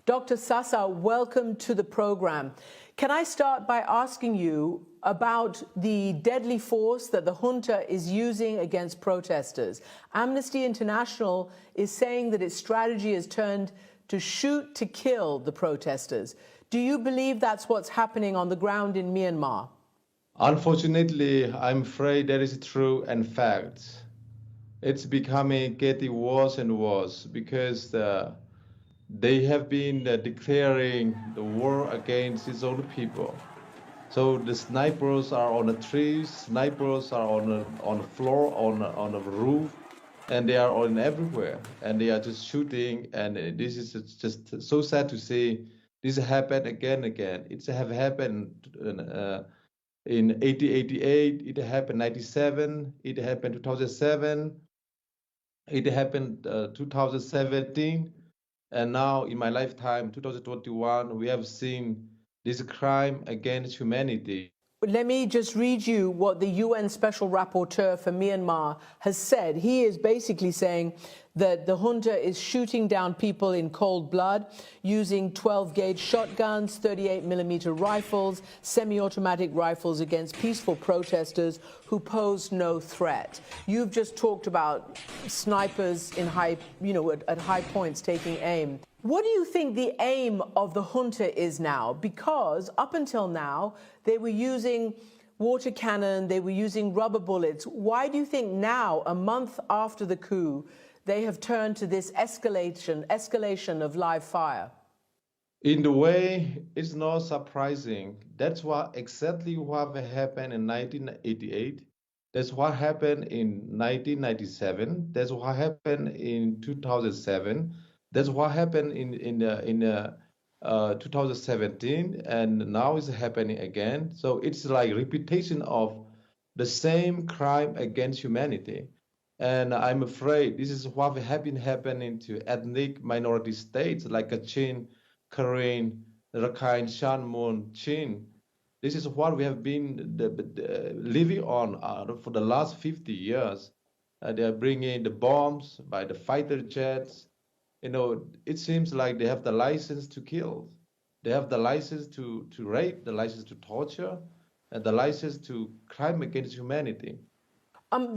Dr. Sasa, welcome to the program. Can I start by asking you about the deadly force that the junta is using against protesters? Amnesty International is saying that its strategy has turned to shoot to kill the protesters. Do you believe that's what's happening on the ground in Myanmar? Unfortunately, I'm afraid that is true and fact. It's getting worse and worse because they have been declaring the war against its own people. So the snipers are on the trees, snipers are on the floor, on the roof, and they are on everywhere, and they are just shooting. And this is just so sad to see. This happened again and again. It have happened in 1888. It happened 97. It happened 2007. It happened 2017. And now in my lifetime, 2021, we have seen this crime against humanity. Let me just read you what the UN Special Rapporteur for Myanmar has said. He is basically saying that the junta is shooting down people in cold blood using 12-gauge shotguns, 38mm rifles, semi-automatic rifles against peaceful protesters who pose no threat. You've just talked about snipers in at high points taking aim. What do you think the aim of the junta is now? Because up until now, they were using water cannon, they were using rubber bullets. Why do you think now, a month after the coup, they have turned to this escalation of live fire? In the way, it's not surprising. That's exactly what happened in 1988. That's what happened in 1997. That's what happened in 2007. That's what happened in 2017, and now it's happening again. So it's like repetition of the same crime against humanity. And I'm afraid this is what has been happening to ethnic minority states like Kachin, Karen, Rakhine, Shanmun, Chin. This is what we have been living on for the last 50 years. They are bringing the bombs by the fighter jets. It seems like they have the license to kill. They have the license to rape, the license to torture, and the license to crime against humanity.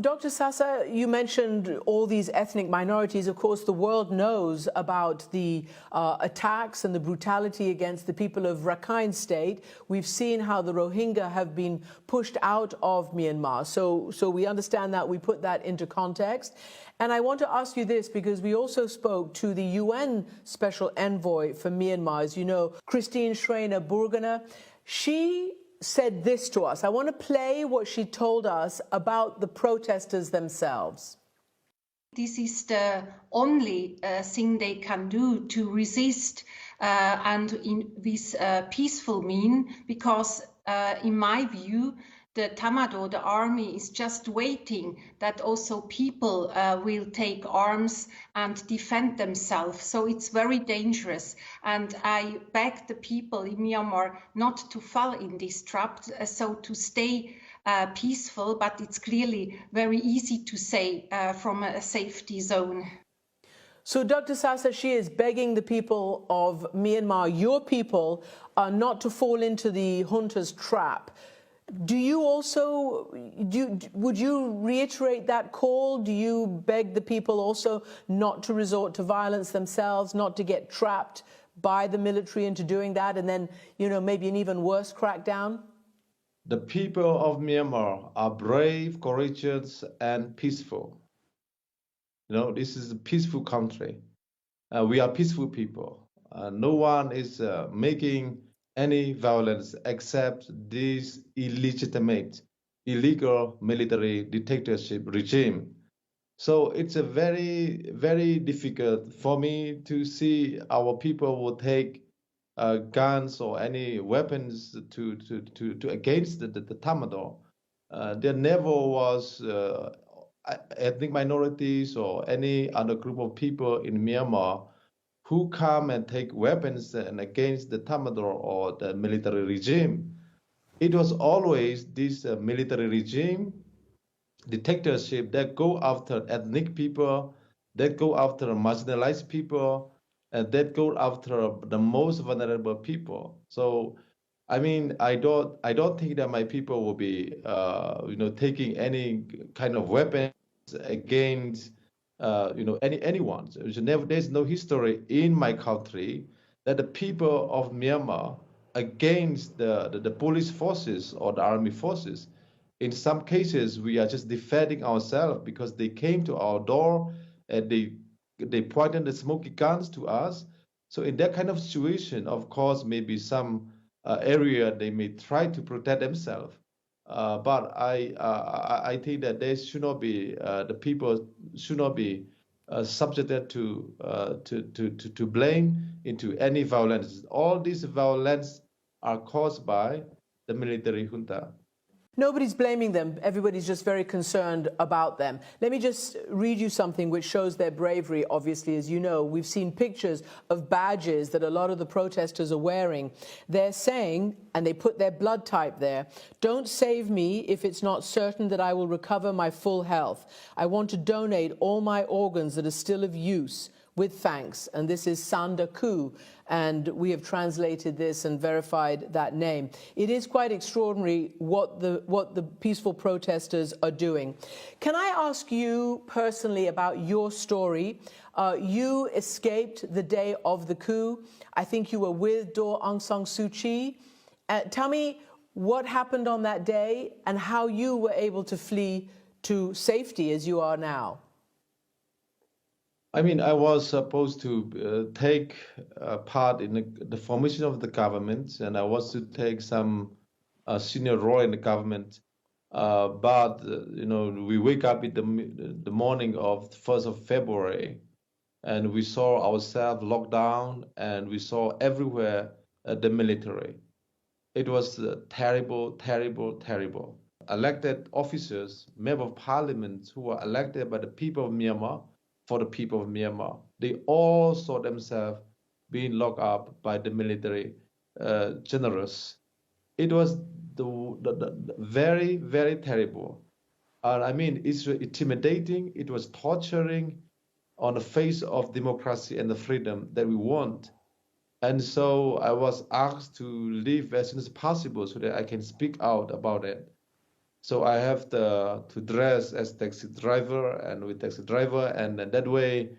Dr. Sasa, you mentioned all these ethnic minorities. Of course, the world knows about the attacks and the brutality against the people of Rakhine State. We've seen how the Rohingya have been pushed out of Myanmar. So we understand that. We put that into context. And I want to ask you this because we also spoke to the UN Special Envoy for Myanmar, as you know, Christiane Amanpour. She said this to us. I want to play what she told us about the protesters themselves. This is the only thing they can do to resist and in this peaceful mean, because in my view, the Tamado, the army, is just waiting that also people will take arms and defend themselves. So it's very dangerous. And I beg the people in Myanmar not to fall in this trap, so to stay peaceful, but it's clearly very easy to say from a safety zone. So Dr. Sasa, she is begging the people of Myanmar, your people, not to fall into the junta's trap. Do you also, would you reiterate that call? Do you beg the people also not to resort to violence themselves, not to get trapped by the military into doing that, and then, maybe an even worse crackdown? The people of Myanmar are brave, courageous, and peaceful. This is a peaceful country. We are peaceful people. No one is making any violence except this illegitimate, illegal military dictatorship regime. So it's a very, very difficult for me to see our people will take guns or any weapons to against the Tamado. There never was ethnic minorities or any other group of people in Myanmar who come and take weapons and against the Tamador or the military regime. It was always this military regime, dictatorship that go after ethnic people, that go after marginalized people, and that go after the most vulnerable people. So, I mean, I don't think that my people will be, taking any kind of weapons against, anyone. There's no history in my country that the people of Myanmar against the police forces or the army forces. In some cases, we are just defending ourselves because they came to our door and they pointed the smoky guns to us. So in that kind of situation, of course, maybe some area they may try to protect themselves. But I think that they should not be the people should not be subjected to blame into any violence. All these violence are caused by the military junta. Nobody's blaming them. Everybody's just very concerned about them. Let me just read you something which shows their bravery, obviously, as you know. We've seen pictures of badges that a lot of the protesters are wearing. They're saying, and they put their blood type there, "Don't save me if it's not certain that I will recover my full health. I want to donate all my organs that are still of use. With thanks." And this is Sanda Ku, and we have translated this and verified that name. It is quite extraordinary what the peaceful protesters are doing. Can I ask you personally about your story? You escaped the day of the coup. I think you were with Daw Aung San Suu Kyi. Tell me what happened on that day and how you were able to flee to safety as you are now. I mean, I was supposed to take part in the formation of the government, and I was to take some senior role in the government. But we wake up in the morning of the 1st of February, and we saw ourselves locked down, and we saw everywhere the military. It was terrible, terrible, terrible. Elected officers, members of parliament who were elected by the people of Myanmar, for the people of Myanmar. They all saw themselves being locked up by the military generals. It was the very, very terrible. I mean, it's intimidating. It was torturing on the face of democracy and the freedom that we want. And so I was asked to leave as soon as possible so that I can speak out about it. So I have to dress as taxi driver and with taxi driver, and that way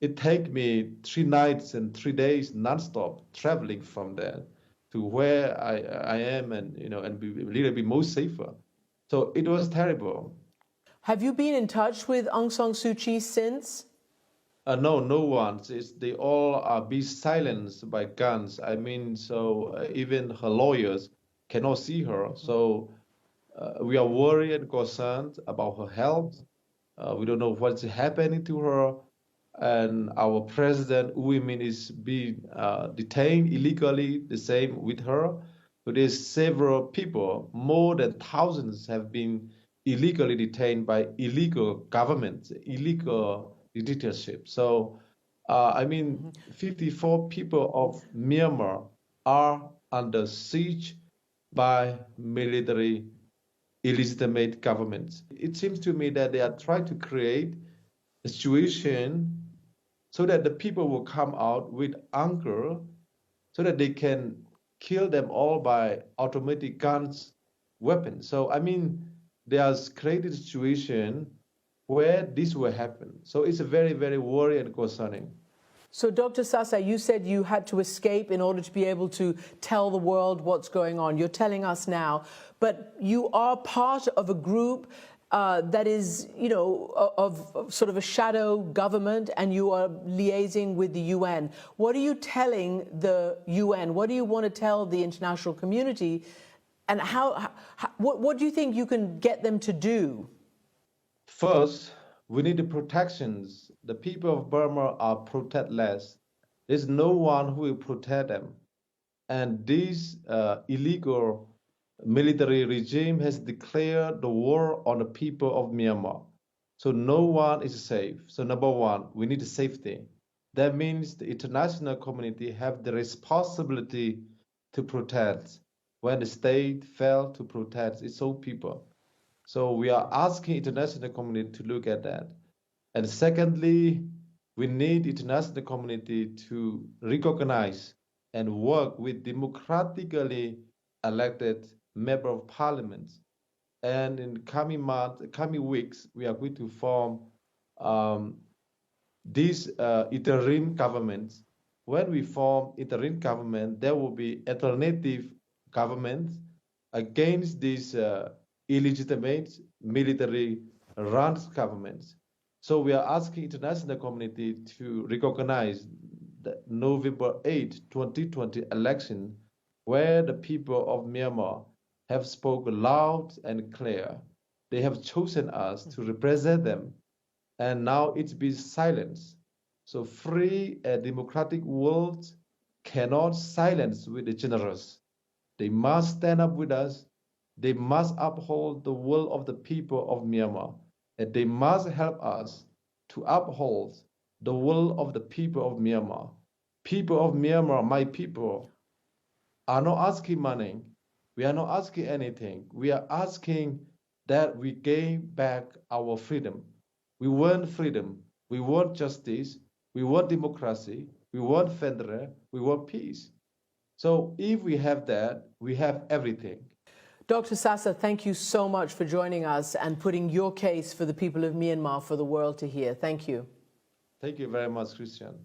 it take me 3 nights and 3 days nonstop traveling from there to where I am, and and be a little bit more safer. So it was terrible. Have you been in touch with Aung San Suu Kyi since? No, no one. They all are be silenced by guns. I mean, so even her lawyers cannot see her. So we are worried and concerned about her health. We don't know what's happening to her. And our president, Wu Min, is being detained illegally, the same with her. So there's several people, more than thousands, have been illegally detained by illegal government, illegal dictatorship. So, 54 people of Myanmar are under siege by military illegitimate governments. It seems to me that they are trying to create a situation so that the people will come out with anger so that they can kill them all by automatic guns, weapons. So, they have created a situation where this will happen. So it's a very, very worrying and concerning. So, Dr. Sasa, you said you had to escape in order to be able to tell the world what's going on. You're telling us now, but you are part of a group that is, of sort of a shadow government, and you are liaising with the UN. What are you telling the UN? What do you want to tell the international community? And what do you think you can get them to do? First, we need the protections. The people of Burma are protectless. There's no one who will protect them. And this illegal military regime has declared the war on the people of Myanmar. So no one is safe. So number one, we need safety. That means the international community have the responsibility to protect when the state failed to protect its own people. So we are asking international community to look at that. And secondly, We need international community to recognize and work with democratically elected member of parliament. And in coming weeks, we are going to form this interim government. When we form interim government, there will be alternative government against this illegitimate military-run governments. So we are asking international community to recognize the November 8, 2020 election, where the people of Myanmar have spoken loud and clear. They have chosen us to represent them, and now it's been silenced. So free and democratic world cannot silence with the generous. They must stand up with us. They must uphold the will of the people of Myanmar, and they must help us to uphold the will of the people of Myanmar. People of Myanmar, my people, are not asking money. We are not asking anything. We are asking that we gain back our freedom. We want freedom. We want justice. We want democracy. We want federal. We want peace. So if we have that, we have everything. Dr. Sasa, thank you so much for joining us and putting your case for the people of Myanmar for the world to hear. Thank you. Thank you very much, Christian.